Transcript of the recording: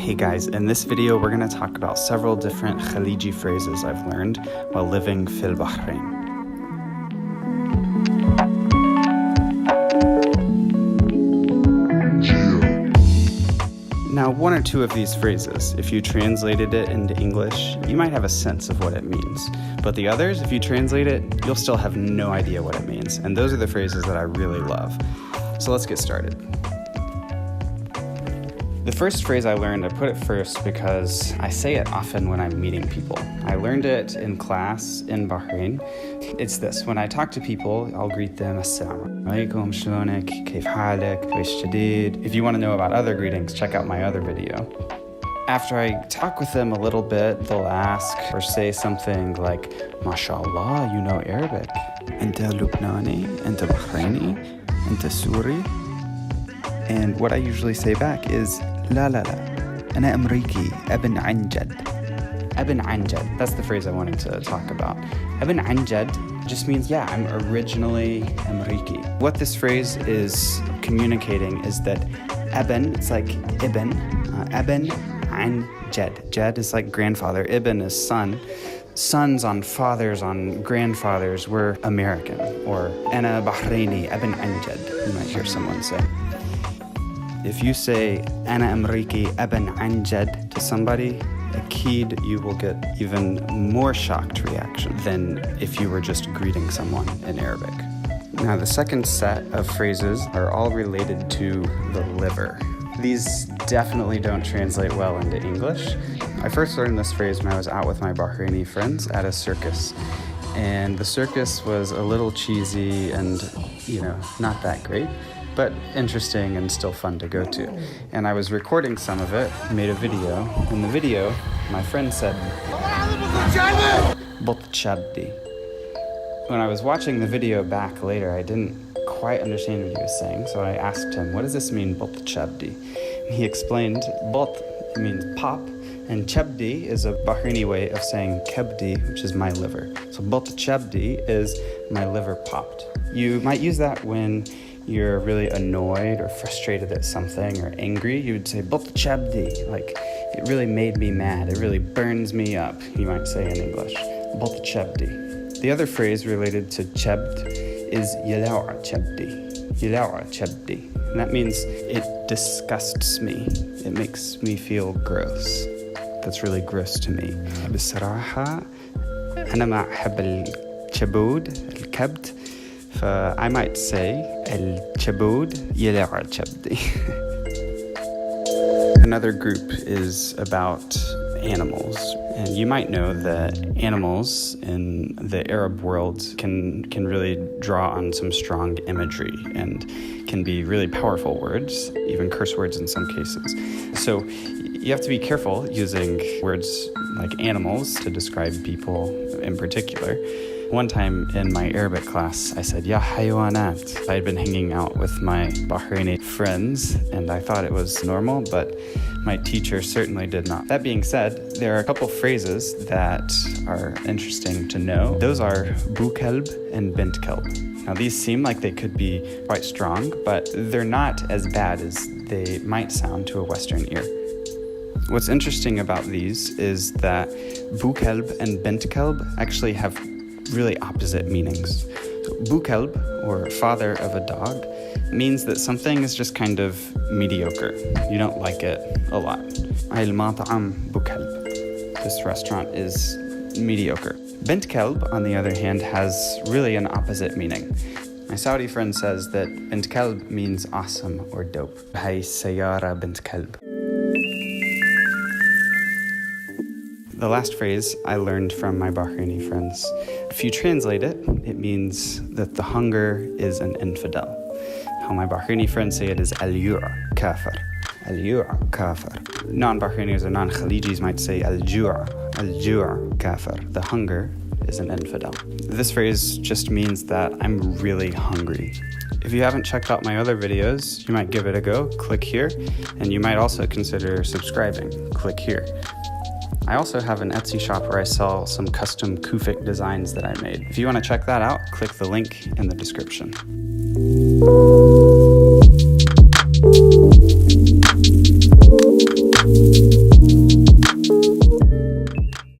Hey guys, in this video we're going to talk about several different Khaliji phrases I've learned while living fil Bahrain. Now, one or two of these phrases, if you translated it into English, you might have a sense of what it means. But the others, if you translate it, you'll still have no idea what it means. And those are the phrases that I really love. So let's get started. The first phrase I learned, I put it first because I say it often when I'm meeting people. I learned it in class in Bahrain. It's this: when I talk to people, I'll greet them, Assalamu alaikum, shlonek, kayf halek, wish jadid. If you want to know about other greetings, check out my other video. After I talk with them a little bit, they'll ask or say something like, MashaAllah, you know Arabic. Anta Lubnani, anta Bahraini, anta Suri. And what I usually say back is, لا لا لا أنا أمريكي ابن عن جد. Ibn Anjad, that's the phrase I wanted to talk about. Ibn Anjad just means, yeah, I'm originally Amriki. What this phrase is communicating is that Ibn, it's like Ibn, Ibn Anjad. Jad is like grandfather, Ibn is son. Sons on fathers, on grandfathers were American. Or Ana Bahraini, Ibn Anjad, you might hear someone say. If you say Ana Amriki Ibn Anjad to somebody, Akid, you will get even more shocked reaction than if you were just greeting someone in Arabic. Now, the second set of phrases are all related to the liver. These definitely don't translate well into English. I first learned this phrase when I was out with my Bahraini friends at a circus. And the circus was a little cheesy and, not that great, but interesting and still fun to go to. And I was recording some of it, made a video. In the video, my friend said, Bot Chabdi. When I was watching the video back later, I didn't quite understand what he was saying, so I asked him, what does this mean, Bot Chabdi? And he explained, Bot means pop, and Chabdi is a Bahraini way of saying Kebdi, which is my liver. So Bot Chabdi is my liver popped. You might use that when you're really annoyed or frustrated at something or angry. You would say, Bot Chabdi, like, it really made me mad, it really burns me up, you might say in English. Bot Chabdi. The other phrase related to Chabd is Yalawa Chabdi. Yalawa Chabdi. And that means it disgusts me. It makes me feel gross. That's really gross to me. بصراحة أنا ما أحب الكبود الكبد. I might say الكبود يلعب الكبد. Another group is about animals. And you might know that animals in the Arab world can really draw on some strong imagery and can be really powerful words, even curse words in some cases. So you have to be careful using words like animals to describe people in particular. One time in my Arabic class, I said, Ya haywanat. I had been hanging out with my Bahraini friends, and I thought it was normal, but my teacher certainly did not. That being said, there are a couple phrases that are interesting to know. Those are bu kalb and bint kalb. Now, these seem like they could be quite strong, but they're not as bad as they might sound to a Western ear. What's interesting about these is that bu kalb and bint kalb actually have really opposite meanings. Bu kalb, or father of a dog, means that something is just kind of mediocre. You don't like it a lot. Al-mat'am bu kalb. This restaurant is mediocre. Bint kalb, on the other hand, has really an opposite meaning. My Saudi friend says that bint kalb means awesome or dope. Hay sayara bint kalb. The last phrase I learned from my Bahraini friends. If you translate it, it means that the hunger is an infidel. How my Bahraini friends say it is al-yu'a kafir. Al-yu'a kafir. Non-Bahrainis or non-Khalijis might say al-ju'a. Al-ju'a kafir. The hunger is an infidel. This phrase just means that I'm really hungry. If you haven't checked out my other videos, you might give it a go. Click here. And you might also consider subscribing. Click here. I also have an Etsy shop where I sell some custom Kufic designs that I made. If you want to check that out, click the link in the description.